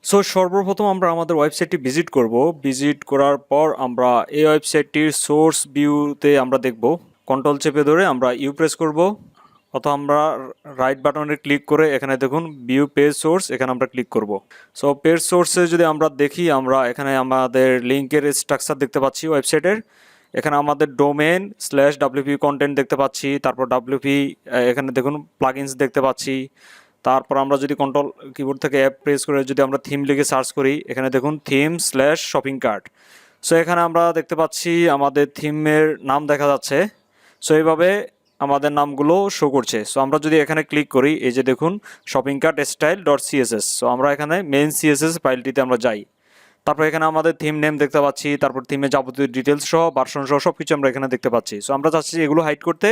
So সর্বপ্রথম আমরা আমাদের ওয়েবসাইটটি ভিজিট করব। ভিজিট করার পর আমরা এই ওয়েবসাইটটির সোর্স ভিউতে আমরা দেখব। কন্ট্রোল চেপে ধরে আমরা ইউ প্রেস করব, অথবা আমরা রাইট বাটনে ক্লিক করে এখানে দেখুন ভিউ পেজ সোর্স, এখানে আমরা ক্লিক করব। সো পেজ সোর্সে যদি আমরা দেখি, আমরা এখানে আমাদের লিঙ্কের স্ট্রাকচার দেখতে পাচ্ছি ওয়েবসাইটের। এখানে আমাদের ডোমেন স্ল্যাশ ডাব্লিউপি কন্টেন্ট দেখতে পাচ্ছি, তারপর ডাব্লিউপি এখানে দেখুন প্লাগইনস দেখতে পাচ্ছি। তারপর আমরা যদি কন্ট্রোল কিবোর্ড থেকে অ্যাপ প্রেস করে যদি আমরা থিম লিখে সার্চ করি, এখানে দেখুন theme slash shopping cart. So এখানে আমরা দেখতে পাচ্ছি আমাদের থিমের নাম দেখা যাচ্ছে। সো এইভাবে আমাদের নামগুলো শো করছে। সো আমরা যদি এখানে ক্লিক করি, এই যে দেখুন shopping cart style dot CSS. So আমরা এখানে মেইন সিএসএস ফাইলটিতে আমরা যাই। তারপর এখানে আমাদের থিম নেম দেখতে পাচ্ছি, তারপর থিমের যাবতীয় ডিটেলস সহ ভার্সন সহ সব কিছু আমরা এখানে দেখতে পাচ্ছি। সো আমরা চাচ্ছি এগুলো হাইড করতে,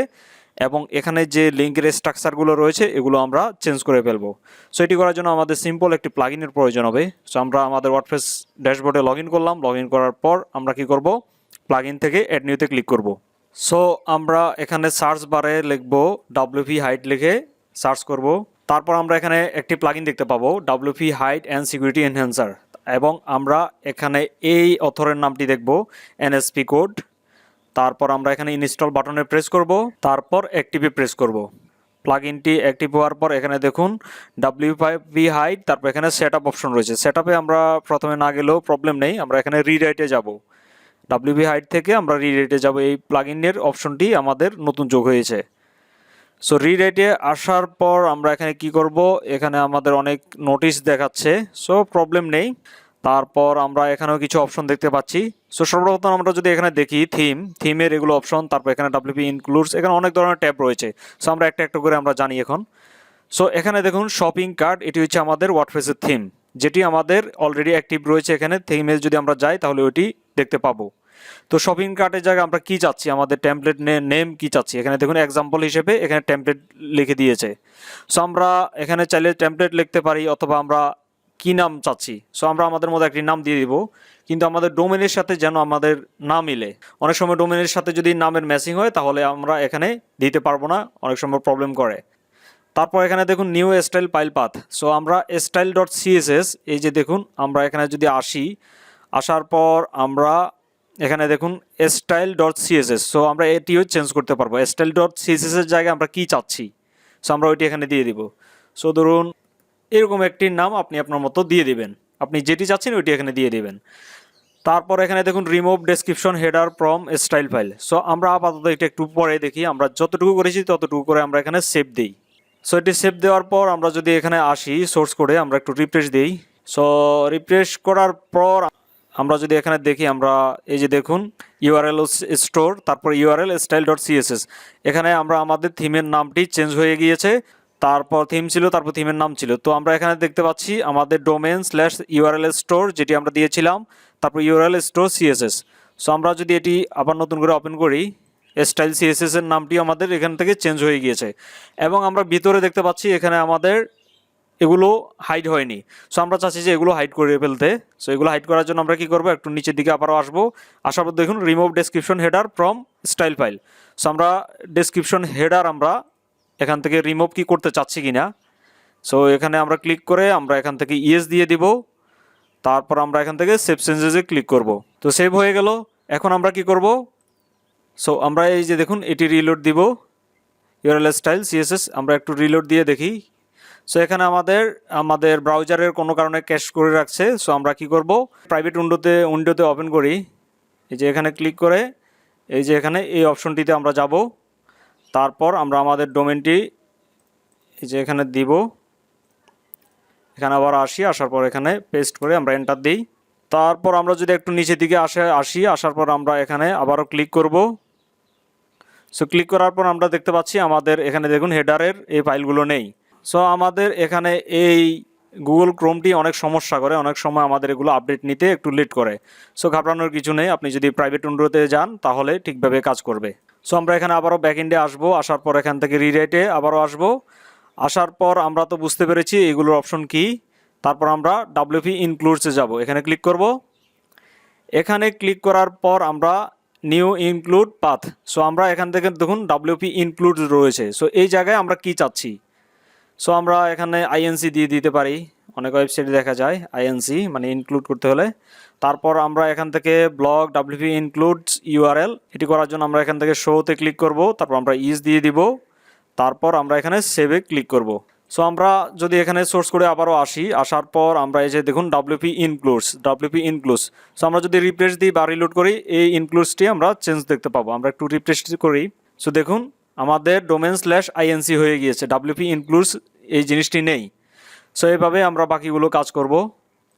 এবং এখানে যে লিঙ্কের স্ট্রাকচারগুলো রয়েছে এগুলো আমরা চেঞ্জ করে ফেলবো। সো এটি করার জন্য আমাদের সিম্পল একটি প্লাগইনের প্রয়োজন হবে। সো আমরা আমাদের ওয়ার্ডপ্রেস ড্যাশবোর্ডে লগ ইন করলাম। লগ ইন করার পর আমরা কি করব, প্লাগইন থেকে অ্যাড নিউতে ক্লিক করব। সো আমরা এখানে সার্চ বারে লিখব ডাব্লিউপি হাইড, লিখে সার্চ করব। তারপর আমরা এখানে একটি প্লাগইন দেখতে পাবো, WP hide and security enhancer, এবং আমরা এখানে এই অথরের নামটি দেখব, এনএসপি কোড। তারপর আমরা এখানে ইনস্টল বাটনে প্রেস করব, তারপর অ্যাক্টিভে প্রেস করব। প্লাগইনটি অ্যাক্টিভ হওয়ার পর এখানে দেখুন ডাব্লিউপি হাইড, তারপর এখানে সেটআপ অপশন রয়েছে। সেটআপে আমরা প্রথমে না গেলেও প্রবলেম নেই, আমরা এখানে রিরাইটে যাব। ডাব্লিউপি হাইড থেকে আমরা রিরাইটে যাব। এই প্লাগইনের অপশনটি আমাদের নতুন যোগ হয়েছে। সো রিরাইটে আসার পর আমরা এখানে কি করব, এখানে আমাদের অনেক নোটিশ দেখাচ্ছে। সো প্রবলেম নেই। তারপর আমরা এখানেও কিছু অপশন দেখতে পাচ্ছি। সো সর্বপ্রথম আমরা যদি এখানে দেখি থিমের এগুলো অপশন, তারপর এখানে ডাব্লিউপি ইনক্লুডস, এখানে অনেক ধরনের ট্যাব রয়েছে। সো আমরা একটা একটা করে আমরা জানি এখন। সো এখানে দেখুন শপিং কার্ট, এটি হচ্ছে আমাদের ওয়ার্ডপ্রেসের থিম, যেটি আমাদের অলরেডি অ্যাক্টিভ রয়েছে। এখানে থিমে যদি আমরা যাই তাহলে ওইটি দেখতে পাবো। তো শপিং কার্টের জায়গায় আমরা কি চাচ্ছি, আমাদের টেমপ্লেট নেম কি চাচ্ছি, এখানে দেখুন এক্সাম্পল হিসেবে এখানে টেমপ্লেট লিখে দিয়েছে। সো আমরা এখানে চাইলে টেমপ্লেট লিখতে পারি, অথবা আমরা কি নাম চাচ্ছি। সো আমরা আমাদের মধ্যে একটি নাম দিয়ে দিব, কিন্তু আমাদের ডোমেনের সাথে যেন আমাদের না মিলে। অনেক সময় ডোমেনের সাথে যদি নামের ম্যাচিং হয় তাহলে আমরা এখানে দিতে পারবো না, অনেক সময় প্রবলেম করে। তারপর এখানে দেখুন new style file path. So আমরা স্টাইল ডট সিএসএস, এই যে দেখুন আমরা এখানে যদি আসি, আসার পর আমরা এখানে দেখুন স্টাইল ডট সিএসএস। সো আমরা এটিও চেঞ্জ করতে পারবো। স্টাইল ডট সিএসএস এর জায়গায় আমরা কি চাচ্ছি, সো আমরা ওইটি এখানে দিয়ে দিব। সো ধরুন এরকম একটি নাম আপনি আপনার মতো দিয়ে দিবেন, আপনি যেটি চাচ্ছেন ওইটি এখানে দিয়ে দিবেন। তারপর এখানে দেখুন remove description header from style file. So আমরা আপাতত এটা একটু পরে দেখি, আমরা যতটুকু করেছি ততটুকু করে আমরা এখানে সেভ দিই। সো এটি সেভ দেওয়ার পর আমরা যদি এখানে আসি সোর্স কোডে, আমরা একটু রিফ্রেশ দিই। সো রিফ্রেশ করার পর আমরা যদি এখানে দেখি, আমরা এই যে দেখুন ইউআরএল স্টোর, তারপর ইউআরএল স্টাইল ডট সিএসএস, এখানে আমরা আমাদের থিমের নামটি চেঞ্জ হয়ে গিয়েছে। তারপর থিম ছিল, তারপর থিমের নাম ছিল। তো আমরা এখানে দেখতে পাচ্ছি আমাদের ডোমেন স্ল্যাশ ইউআরএল স্টোর যেটি আমরা দিয়েছিলাম, তারপর ইউআরএল স্টোর সিএসএস। সো আমরা যদি এটি আবার নতুন করে ওপেন করি, স্টাইল সিএসএস এর নামটি আমাদের এখান থেকে চেঞ্জ হয়ে গিয়েছে, এবং আমরা ভিতরে দেখতে পাচ্ছি এখানে আমাদের এগুলো হাইড হয়নি। সো আমরা চাচ্ছি যে এগুলো হাইড করে ফেলতে। সো এগুলো হাইড করার জন্য আমরা কি করব, একটু নিচের দিকে আবারও আসবো। আসার পর দেখুন remove description header from style file. So আমরা ডেসক্রিপশন হেডার আমরা এখান থেকে রিমুভ কি করতে চাচ্ছি কিনা। সো এখানে আমরা ক্লিক করে আমরা এখান থেকে ইয়েস দিয়ে দিব। তারপর আমরা এখান থেকে সেভ চেঞ্জেসে ক্লিক করব। তো সেভ হয়ে গেল। এখন আমরা কি করব, সো আমরা এই যে দেখুন এটি রিলোড দিব, ইউআরএল স্টাইল সিএসএস, আমরা একটু রিলোড দিয়ে দেখি। সো এখানে আমাদের ব্রাউজারের কোনো কারণে ক্যাশ করে রাখছে। সো আমরা কি করব, প্রাইভেট উইন্ডোতে ওপেন করি। এই যে এখানে ক্লিক করে এই যে এখানে এই অপশনটিতে আমরা যাব। তারপর আমরা আমাদের ডোমেনটি এই যে এখানে দিব, এখানে আবার আসার পর এখানে পেস্ট করে আমরা এন্টার দিই। তারপর আমরা যদি একটু নিচের দিকে আসার পর আমরা এখানে আবারও ক্লিক করব। সো ক্লিক করার পর আমরা দেখতে পাচ্ছি আমাদের এখানে দেখুন হেডারের এই ফাইলগুলো নেই। সো আমাদের এখানে এই গুগল ক্রোমটি অনেক সমস্যা করে, অনেক সময় আমাদের এগুলো আপডেট নিতে একটু লেট করে। সো ঘাবড়ানোর কিছু নেই, আপনি যদি প্রাইভেট উইন্ডোতে যান তাহলে ঠিকভাবে কাজ করবে। সো আমরা এখানে আবারও ব্যাকএন্ডে আসবো, আসার পর এখান থেকে রিরাইটে আবারও আসবো। আসার পর আমরা তো বুঝতে পেরেছি এগুলোর অপশন কি। তারপর আমরা ডাব্লিউপি ইনক্লুডসে যাব, এখানে ক্লিক করব। এখানে ক্লিক করার পর আমরা নিউ ইনক্লুড পাথ। সো আমরা এখান থেকে দেখুন ডাব্লিউপি ইনক্লুড রয়েছে। সো এই জায়গায় আমরা কি চাচ্ছি, সো আমরা এখানে আইএনসি দিয়ে দিতে পারি, অনেক ওয়েবসাইটে দেখা যায় আইএনসি মানে ইনক্লুড করতে হলে। তারপর আমরা এখান থেকে ব্লগ ডাব্লিউপি ইনক্লুডস ইউআরএল এটি করার জন্য আমরা এখান থেকে শোতে ক্লিক করব, তারপর আমরা ইজ দিয়ে দিব, তারপর আমরা এখানে সেভে ক্লিক করব। সো আমরা যদি এখানে সোর্স করে আবারও আসার পর আমরা এই যে দেখুন ডাব্লিউপি ইনক্লুডস। সো আমরা যদি রিফ্রেশ দিই বা রিলোড করি এই ইনক্লুডসটি আমরা চেঞ্জ দেখতে পাবো। আমরা একটু রিফ্রেশ করি। সো দেখুন আমাদের ডোমেন/আইএনসি হয়ে গিয়েছে, ডাব্লিউপি ইনক্লুডস এই জিনিসটি নেই। সো এইভাবে আমরা বাকিগুলো কাজ করব।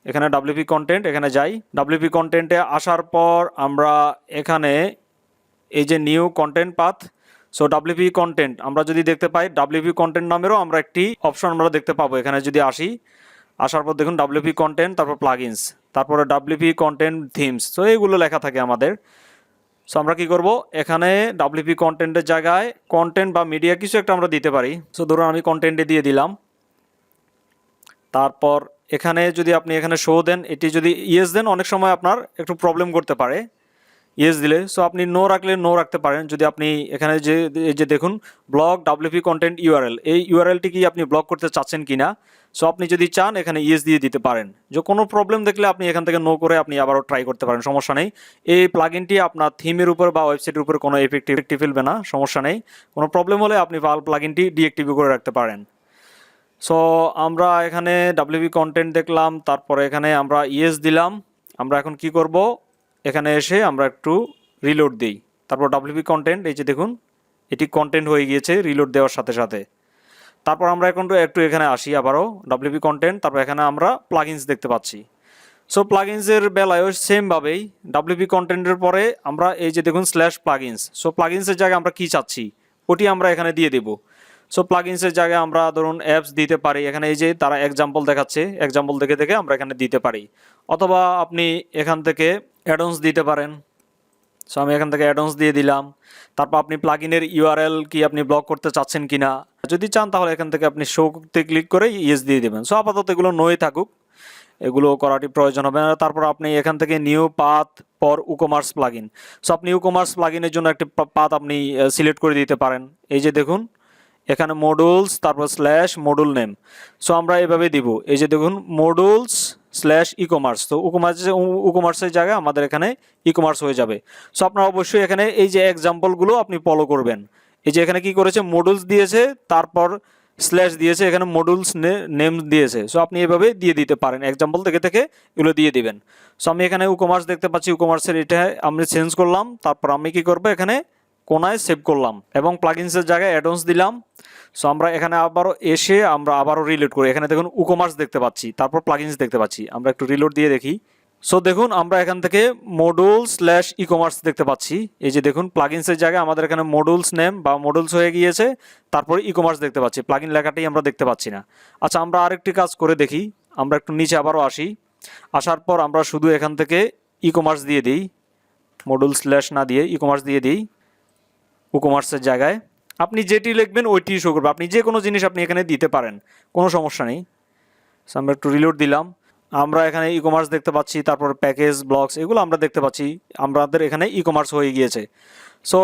এখানে ডাব্লিউপি কন্টেন্ট, এখানে যাই। ডাব্লিউপি কন্টেন্টে আসার পর আমরা এখানে এই যে new content path, so WP content আমরা যদি দেখতে পাই ডাব্লিউপি কন্টেন্ট নামেরও আমরা একটি অপশন আমরা দেখতে পাবো। এখানে যদি আসার পর দেখুন ডাব্লিউপি কন্টেন্ট, তারপর প্লাগইনস, তারপরে ডাব্লিউপি কন্টেন্ট থিমস, সো এইগুলো লেখা থাকে আমাদের। সো আমরা কি করব, এখানে ডাব্লিউপি কন্টেন্টের জায়গায় কন্টেন্ট বা মিডিয়া কিছু একটা আমরা দিতে পারি। সো ধরুন আমি কন্টেন্টে দিয়ে দিলাম। তারপর এখানে যদি আপনি এখানে শো দেন, এটি যদি ইয়েস দেন অনেক সময় আপনার একটু প্রবলেম করতে পারে ইয়েস দিলে। সো আপনি নো রাখলে নো রাখতে পারেন। যদি আপনি এখানে যে দেখুন ব্লগ ডাব্লিউপি কন্টেন্ট ইউআরএল, এই ইউআরএলটি কি আপনি ব্লক করতে চাচ্ছেন কিনা, সো আপনি যদি চান এখানে ইয়েস দিয়ে দিতে পারেন। যে কোনো প্রবলেম দেখলে আপনি এখান থেকে নো করে আপনি আবারও ট্রাই করতে পারেন, সমস্যা নেই। এই প্লাগইনটি আপনার থিমের উপর বা ওয়েবসাইটের উপর কোনো এফেক্ট ফেলবে না, সমস্যা নেই। কোনো প্রবলেম হলে আপনি প্লাগইনটি ডিঅ্যাক্টিভ করে রাখতে পারেন। সো আমরা এখানে ডাব্লিউপি কন্টেন্ট দেখলাম, তারপরে এখানে আমরা ইয়েস দিলাম। আমরা এখন কি করব, এখানে এসে আমরা একটু রিলোড দিই। তারপর ডাব্লিউপি কন্টেন্ট, এই যে দেখুন এটি কন্টেন্ট হয়ে গিয়েছে রিলোড দেওয়ার সাথে সাথে। তারপর আমরা এখন একটু এখানে আসি আবারও ডাব্লিউপি কন্টেন্ট, তারপর এখানে আমরা প্লাগইনস দেখতে পাচ্ছি। সো প্লাগইনসের বেলায়ও সেমভাবেই ডাব্লিউপি কন্টেন্টের পরে আমরা এই যে দেখুন /প্লাগইনস, সো প্লাগইনসের জায়গায় আমরা কি চাচ্ছি ওটি আমরা এখানে দিয়ে দেব। সো প্লাগইনসের জায়গায় আমরা ধরুন অ্যাপস দিতে পারি। এখানে এই যে তারা এক্সাম্পল দেখাচ্ছে, এক্সাম্পল দেখে দেখে আমরা এখানে দিতে পারি। অথবা আপনি এখান থেকে অ্যাডন্স দিতে পারেন। সো আমি এখান থেকে অ্যাডন্স দিয়ে দিলাম। তারপর আপনি প্লাগইনের ইউআরএল কি আপনি ব্লক করতে চাচ্ছেন কিনা, যদি চান তাহলে এখান থেকে আপনি শোতে ক্লিক করে ইয়েস দিয়ে দেবেন। সো আপাতত এগুলো নোই থাকুক, এগুলো করাটি প্রয়োজন হবে না। তারপর আপনি এখান থেকে new path for WooCommerce plugin, so আপনি উকমার্স প্লাগইনের জন্য একটি পাথ আপনি সিলেক্ট করে দিতে পারেন। এই যে দেখুন এখানে মডুলস, তারপর /মডুল নেম, সো আমরা এভাবে দিব। এই যে দেখুন মডুলস/ই-কমার্স, তো উকমার্সের জায়গায় আমাদের এখানে ই-কমার্স হয়ে যাবে। সো আপনারা অবশ্যই এখানে এই যে এক্সাম্পলগুলো আপনি ফলো করবেন। এই যে এখানে কি করেছে, মডুলস দিয়েছে, তারপর স্ল্যাশ দিয়েছে, এখানে মডুলস নেম দিয়েছে। সো আপনি এভাবে দিয়ে দিতে পারেন, এক্সাম্পল থেকে থেকে এগুলো দিয়ে দিবেন। সো আমি এখানে উকমার্স দেখতে পাচ্ছি, উকমার্সের এটা আমি চেঞ্জ করলাম। তারপর আমি কি করবো, এখানে কোনায় সেভ করলাম এবং প্লাগইনসের জায়গায় অ্যাডন্স দিলাম। সো আমরা এখানে আবারও এসে আমরা আবারও রিলোড করি। এখানে দেখুন উকমার্স দেখতে পাচ্ছি, তারপর প্লাগইনস দেখতে পাচ্ছি। আমরা একটু রিলোড দিয়ে দেখি। সো দেখুন আমরা এখান থেকে মডুলস/ই-কমার্স দেখতে পাচ্ছি। এই যে দেখুন প্লাগইনসের জায়গায় আমাদের এখানে মডুলস নেম বা মডুলস হয়ে গিয়েছে, তারপর ই-কমার্স দেখতে পাচ্ছি, প্লাগইন লেখাটাই আমরা দেখতে পাচ্ছি না। আচ্ছা আমরা আরেকটি কাজ করে দেখি। আমরা একটু নিচে আবারও আসার পর আমরা শুধু এখান থেকে ই-কমার্স দিয়ে দিই, মডুল/ না দিয়ে ই-কমার্স দিয়ে দিই। উকমার্সের জায়গায় আপনি যেটি লিখবেন ওইটি শো করবে, আপনি যে কোনো জিনিস আপনি এখানে দিতে পারেন, কোনো সমস্যা নেই। সো আমরা একটু রিলোড দিলাম। আমরা এখানে ই-কমার্স দেখতে পাচ্ছি, তারপর প্যাকেজ ব্লগস এগুলো আমরা দেখতে পাচ্ছি, আমাদের এখানে ই-কমার্স হয়ে গিয়েছে। সো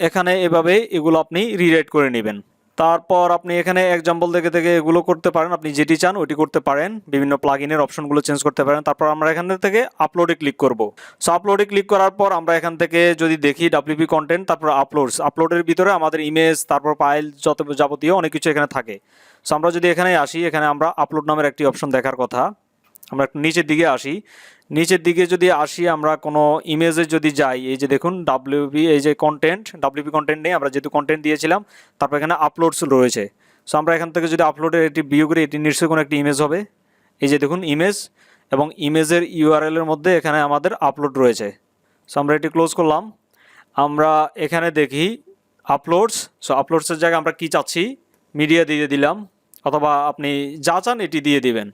এখানে এভাবে এগুলো আপনি রিরাইট করে নেবেন। তারপর আপনি এখানে এক্সাম্পল দেখে দেখে এগুলো করতে পারেন, আপনি যেটি চান ওইটি করতে পারেন, বিভিন্ন প্লাগইনের অপশনগুলো চেঞ্জ করতে পারেন। তারপর আমরা এখান থেকে আপলোডে ক্লিক করব। সো আপলোডে ক্লিক করার পর আমরা এখান থেকে যদি দেখি ডাব্লিউপি কন্টেন্ট, তারপর আপলোডের ভিতরে আমাদের ইমেজ, তারপর ফাইল, যত যাবতীয় অনেক কিছু এখানে থাকে। সো আমরা যদি এখানে আসি, এখানে আমরা আপলোড নামের একটি অপশন দেখার কথা। আমরা একটু নিচের দিকে যদি আসি আমরা কোনো ইমেজে যদি যাই, এই যে দেখুন ডাব্লিউপি, এই যে ডাব্লিউপি কন্টেন্ট নেই, আমরা যেহেতু কন্টেন্ট দিয়েছিলাম, তারপর এখানে আপলোডস রয়েছে। সো আমরা এখান থেকে যদি আপলোডের এটি ভিউ করি, এটি নিশ্চয়ই কোনো একটি ইমেজ হবে। এই যে দেখুন ইমেজ, এবং ইমেজের ইউআরএলের মধ্যে এখানে আমাদের আপলোড রয়েছে। সো আমরা এটি ক্লোজ করলাম। আমরা এখানে দেখি আপলোডস, সো আপলোডসের জায়গায় আমরা কি চাচ্ছি, মিডিয়া দিয়ে দিলাম, অথবা আপনি যা চান এটি দিয়ে দিবেন।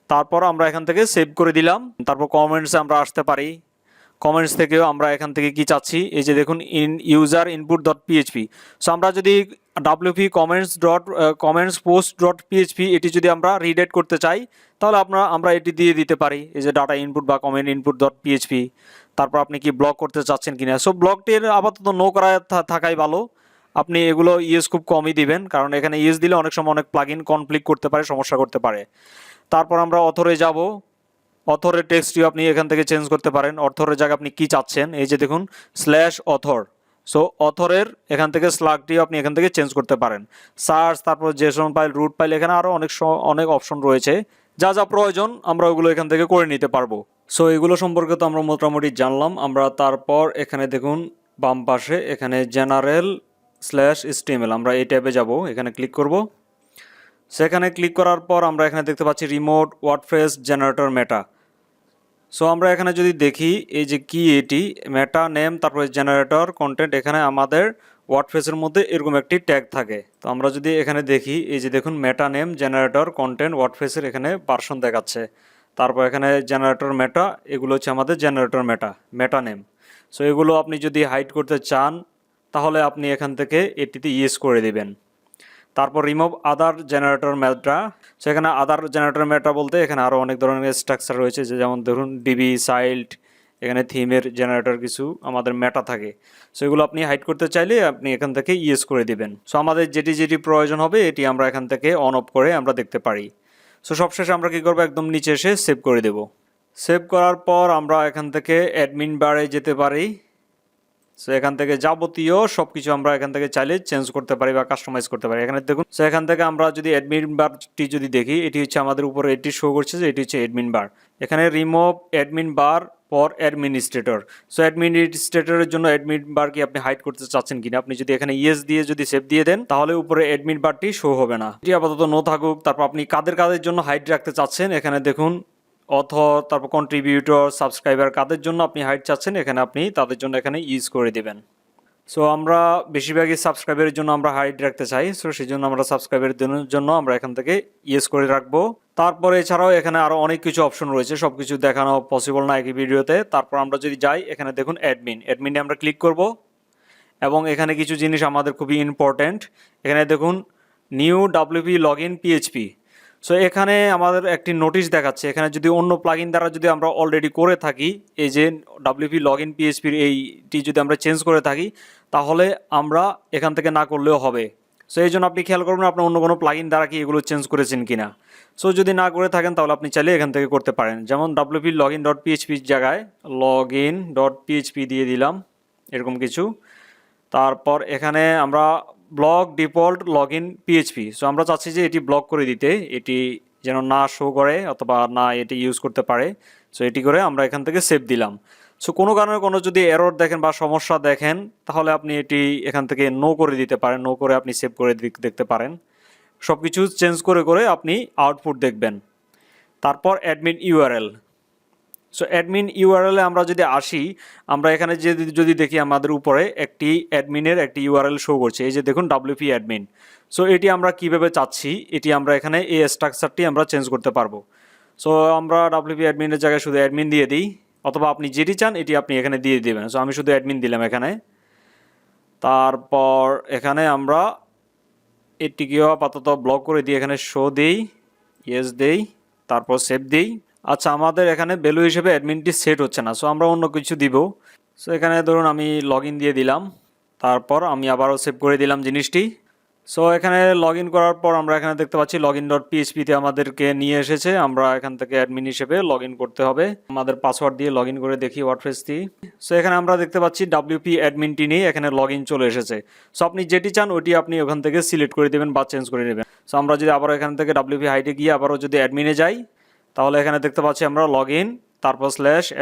তারপর আমরা এখান থেকে সেভ করে দিলাম। তারপর কমেন্টসে আমরা আসতে পারি, কমেন্টস থেকেও আমরা এখান থেকে কি চাচ্ছি, এই যে দেখুন ইউজার ইনপুট .php। সো আমরা যদি wp comments post .php এটি যদি আমরা রিডাইরেক্ট করতে চাই, তাহলে আমরা এটি দিয়ে দিতে পারি, এই যে ডাটা ইনপুট বা কমেন্ট ইনপুট .php। তারপর আপনি কি ব্লক করতে চাচ্ছেন কিনা, সো ব্লকটির আপাতত নো করা থাকাই ভালো। আপনি এগুলো ইউজ খুব কমই দিবেন, কারণ এখানে ইউজ দিলে অনেক সময় অনেক প্লাগইন কনফ্লিক্ট করতে পারে, সমস্যা করতে পারে। তারপর আমরা অথরে যাব। অথরের টেক্সটিও আপনি এখান থেকে চেঞ্জ করতে পারেন। অথরের জায়গায় আপনি কি চাচ্ছেন, এই যে দেখুন স্ল্যাশ অথর। সো অথরের এখান থেকে স্লাগটিও আপনি এখান থেকে চেঞ্জ করতে পারেন। সার্চ, তারপর জেসন ফাইল, রুট ফাইল, এখানে আরও অনেক অপশন রয়েছে। যা যা প্রয়োজন আমরা ওগুলো এখান থেকে করে নিতে পারবো। সো এগুলো সম্পর্কে তো আমরা মোটামুটি জানলাম। আমরা তারপর এখানে দেখুন বাম পাশে এখানে general/html, আমরা এই ট্যাবে যাব, এখানে ক্লিক করব। সেখানে ক্লিক করার পর আমরা এখানে দেখতে পাচ্ছি রিমোট ওয়ার্ডপ্রেস জেনারেটর মেটা। সো আমরা এখানে যদি দেখি এই যে কি এটি মেটা নেম, তারপরে জেনারেটর কন্টেন্ট, এখানে আমাদের ওয়ার্ডপ্রেসের মধ্যে এরকম একটি ট্যাগ থাকে। তো আমরা যদি এখানে দেখি এই যে দেখুন মেটা নেম জেনারেটর কন্টেন্ট ওয়ার্ডপ্রেসের এখানে ভার্সন দেখাচ্ছে। তারপর এখানে জেনারেটর মেটা, এগুলো হচ্ছে আমাদের জেনারেটর মেটা নেম। সো এগুলো আপনি যদি হাইড করতে চান তাহলে আপনি এখান থেকে এটিতে ইয়েস করে দিবেন। তারপর রিমুভ আদার জেনারেটর মেটা। সেখানে আদার জেনারেটর মেটা বলতে এখানে আরও অনেক ধরনের স্ট্রাকচার রয়েছে, যে যেমন ধরুন ডিবি, চাইল্ড, এখানে থিমের জেনারেটর কিছু আমাদের মেটা থাকে। সো এগুলো আপনি হাইড করতে চাইলে আপনি এখান থেকে ইয়েস করে দিবেন। সো আমাদের যেটি যেটি প্রয়োজন হবে এটি আমরা এখান থেকে অন অফ করে আমরা দেখতে পারি। সো সবশেষে আমরা কী করবো, একদম নিচে এসে সেভ করে দেব। সেভ করার পর আমরা এখান থেকে অ্যাডমিন বারে যেতে পারি। সো এখান থেকে যাবতীয় সব কিছু আমরা এখান থেকে চাইলে চেঞ্জ করতে পারি বা কাস্টমাইজ করতে পারি। এখানে দেখুন, সো এখান থেকে আমরা যদি অ্যাডমিন বারটি যদি দেখি, এটি হচ্ছে আমাদের উপরে এটি শো করছে যে এটি হচ্ছে অ্যাডমিন বার। এখানে remove admin bar for administrator. So অ্যাডমিনিস্ট্রেটরের জন্য অ্যাডমিন বার কি আপনি হাইড করতে চাচ্ছেন কিনা, আপনি যদি এখানে ইয়েস দিয়ে যদি সেভ দিয়ে দেন তাহলে উপরে অ্যাডমিন বারটি শো হবে না। এটি আপাতত নো থাকুক। তারপর আপনি কাদের জন্য হাইড রাখতে চাচ্ছেন, এখানে দেখুন অথর, তারপর কন্ট্রিবিউটর, সাবস্ক্রাইবার, কাদের জন্য আপনি হাইড চাচ্ছেন এখানে আপনি তাদের জন্য এখানে ইউজ করে দিবেন। সো আমরা বেশিরভাগই সাবস্ক্রাইবারের জন্য আমরা হাইড রাখতে চাই। সো সেই জন্য আমরা সাবস্ক্রাইবারের জন্য আমরা এখান থেকে ইয়েস করে রাখবো। তারপর এছাড়াও এখানে আরও অনেক কিছু অপশন রয়েছে, সব কিছু দেখানো পসিবল না একই ভিডিওতে। তারপর আমরা যদি যাই এখানে দেখুন অ্যাডমিনে আমরা ক্লিক করব এবং এখানে কিছু জিনিস আমাদের খুবই ইম্পর্ট্যান্ট। এখানে দেখুন new WP log in PHP. So এখানে আমাদের একটি নোটিশ দেখাচ্ছে, এখানে যদি অন্য প্লাগইন দ্বারা যদি আমরা অলরেডি করে থাকি, এই যে ডাব্লিউপি লগ ইন পিএইচপির এইটি যদি আমরা চেঞ্জ করে থাকি তাহলে আমরা এখান থেকে না করলেও হবে। সো এই জন্য আপনি খেয়াল করবেন আপনার অন্য কোনো প্লাগইন দ্বারা কি এগুলো চেঞ্জ করেছেন কিনা। সো যদি না করে থাকেন তাহলে আপনি চাইলে এখান থেকে করতে পারেন। যেমন ডাব্লিউপি লগ ইন ডট পিএইচপির জায়গায় লগ ইন ডট পিএইচপি দিয়ে দিলাম, এরকম কিছু। তারপর এখানে আমরা block default log in PHP. So আমরা চাচ্ছি যে এটি ব্লক করে দিতে, এটি যেন না শো করে অথবা না এটি ইউজ করতে পারে। সো এটি করে আমরা এখান থেকে সেভ দিলাম। সো কোনো কারণে কোনো যদি এরর দেখেন বা সমস্যা দেখেন তাহলে আপনি এটি এখান থেকে নো করে দিতে পারেন, নো করে আপনি সেভ করে দেখতে পারেন। সব কিছু চেঞ্জ করে করে আপনি আউটপুট দেখবেন। তারপর অ্যাডমিন ইউআরএল। সো অ্যাডমিন ইউআরএলে আমরা যদি আসি, আমরা এখানে যদি দেখি আমাদের উপরে একটি অ্যাডমিনের একটি ইউআরএল শো করছে, এই যে দেখুন ডাব্লিউপি অ্যাডমিন। সো এটি আমরা কিভাবে চাচ্ছি, এটি আমরা এখানে এই স্ট্রাকচারটি আমরা চেঞ্জ করতে পারবো। সো আমরা ডাব্লিউপি অ্যাডমিনের জায়গায় শুধু অ্যাডমিন দিয়ে দিই, অথবা আপনি যেটি চান এটি আপনি এখানে দিয়ে দেবেন। সো আমি শুধু অ্যাডমিন দিলাম এখানে। তারপর এখানে আমরা এটিকেও আপাতত ব্লক করে দিই, এখানে শো দিই, ইয়েস দেই, তারপর সেভ দিই। আচ্ছা, আমাদের এখানে ভ্যালু হিসেবে অ্যাডমিনটি সেট হচ্ছে না, সো আমরা অন্য কিছু দিব। সো এখানে ধরুন আমি লগ ইন দিয়ে দিলাম, তারপর আমি আবারও সেভ করে দিলাম জিনিসটি। সো এখানে লগ ইন করার পর আমরা এখানে দেখতে পাচ্ছি লগ ইন ডট পিএইচপিতে আমাদেরকে নিয়ে এসেছে। আমরা এখান থেকে অ্যাডমিন হিসেবে লগ ইন করতে হবে, আমাদের পাসওয়ার্ড দিয়ে লগ ইন করে দেখি ওয়ার্ডপ্রেসটি। সো এখানে আমরা দেখতে পাচ্ছি ডাব্লিউপি অ্যাডমিনটি নিয়ে এখানে লগ ইন চলে এসেছে। সো আপনি যেটি চান ওটি আপনি ওখান থেকে সিলেক্ট করে দেবেন বা চেঞ্জ করে নেবেন। সো আমরা যদি আবার এখান থেকে ডাব্লিউপি হাইটে গিয়ে আবারও যদি অ্যাডমিনে যাই তাহলে এখানে দেখতে পাচ্ছি আমরা লগ ইন তারপর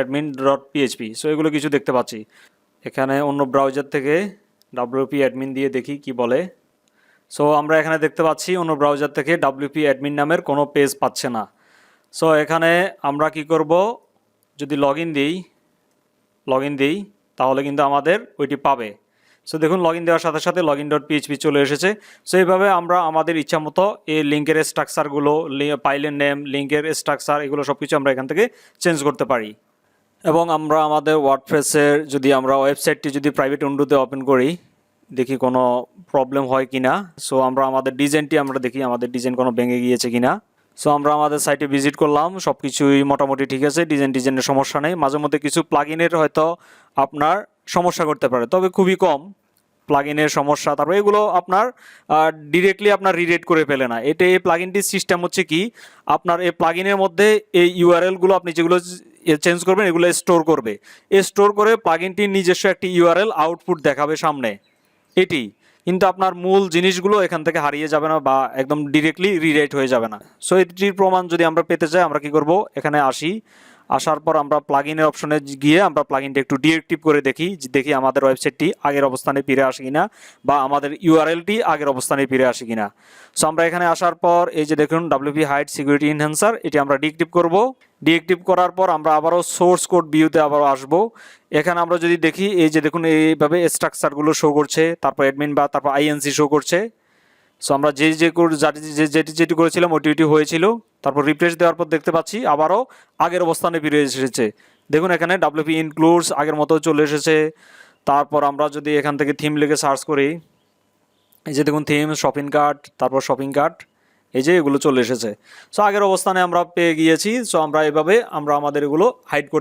/admin.php। সো এগুলো কিছু দেখতে পাচ্ছি। এখানে অন্য ব্রাউজার থেকে ডাব্লিউপি অ্যাডমিন দিয়ে দেখি কি বলে। সো আমরা এখানে দেখতে পাচ্ছি অন্য ব্রাউজার থেকে ডাব্লিউপি অ্যাডমিন নামের কোনো পেজ পাচ্ছে না। সো এখানে আমরা কি করব, যদি লগ ইন দিই তাহলে কিন্তু আমাদের ওইটি পাবে। সো দেখুন লগ ইন দেওয়ার সাথে সাথে লগ ইন ডট পিএইচপি চলে এসেছে। সো এইভাবে আমরা আমাদের ইচ্ছা মতো এই লিঙ্কের স্ট্রাকচারগুলো, ফাইলের নেম, লিঙ্কের স্ট্রাকচার, এগুলো সব কিছু আমরা এখান থেকে চেঞ্জ করতে পারি। এবং আমরা আমাদের ওয়ার্ডপ্রেসের যদি আমরা ওয়েবসাইটটি যদি প্রাইভেট উইন্ডোতে ওপেন করি, দেখি কোনো প্রবলেম হয় কি না। সো আমরা আমাদের ডিজাইনটি আমরা দেখি আমাদের ডিজাইন কোনো ভেঙে গিয়েছে কি না। সো আমরা আমাদের সাইটে ভিজিট করলাম, সব কিছুই মোটামুটি ঠিক আছে, ডিজাইনের সমস্যা নেই। মাঝে মধ্যে কিছু প্লাগইনের হয়তো আপনার সমস্যা করতে পারে, তবে খুবই কম। প্লাগইনের সমস্যা, তারপর এগুলো আপনার ডিরেক্টলি আপনার রিডাইরেক্ট করে ফেলে না। এটা এই প্লাগইনটির সিস্টেম হচ্ছে কি, আপনার এই প্লাগইনের মধ্যে এই ইউআরএলগুলো আপনি যেগুলো চেঞ্জ করবেন এগুলো স্টোর করবে, স্টোর করে প্লাগইনটির নিজস্ব একটি ইউআরএল আউটপুট দেখাবে সামনে, এটি কিন্তু আপনার মূল জিনিসগুলো এখান থেকে হারিয়ে যাবে না বা একদম ডিরেক্টলি রিরাইট হয়ে যাবে না। সো এটির প্রমাণ যদি আমরা পেতে চাই আমরা কি করব, এখানে আসার পর আমরা প্লাগইনের অপশনে গিয়ে আমরা প্লাগইনটা একটু ডিএক্টিভ করে দেখি আমাদের ওয়েবসাইটটি আগের অবস্থানে ফিরে আসে কিনা বা আমাদের ইউআরএলটি আগের অবস্থানে ফিরে আসে কিনা। সো আমরা এখানে আসার পর এই যে দেখুন WP হাইড সিকিউরিটি এনহ্যান্সার, এটি আমরা ডিএক্টিভ করব। ডিএক্টিভ করার পর আমরা আবারও সোর্স কোড ভিউতে আবারও আসব। এখানে আমরা যদি দেখি এই যে দেখুন এইভাবে স্ট্রাকচারগুলো শো করছে, তারপর অ্যাডমিন বা তারপর আইএনসি শো করছে। সো আমরা যেটি করেছিলাম ওটি হয়েছিল, তারপর রিফ্রেশ দেওয়ার পর দেখতে পাচ্ছি আবারও আগের অবস্থানে ফিরে এসেছে। দেখুন এখানে WP ইনক্লুডস আগের মতো চলে এসেছে। তারপর আমরা যদি এখান থেকে থিম লিখে সার্চ করি, এই যে দেখুন থিম, শপিং কার্ট, তারপর শপিং কার্ট, এই যে এগুলো চলে এসেছে। সো আগের অবস্থানে আমরা পেয়ে গিয়েছি। সো আমরা এভাবে আমাদের এগুলো হাইড করতে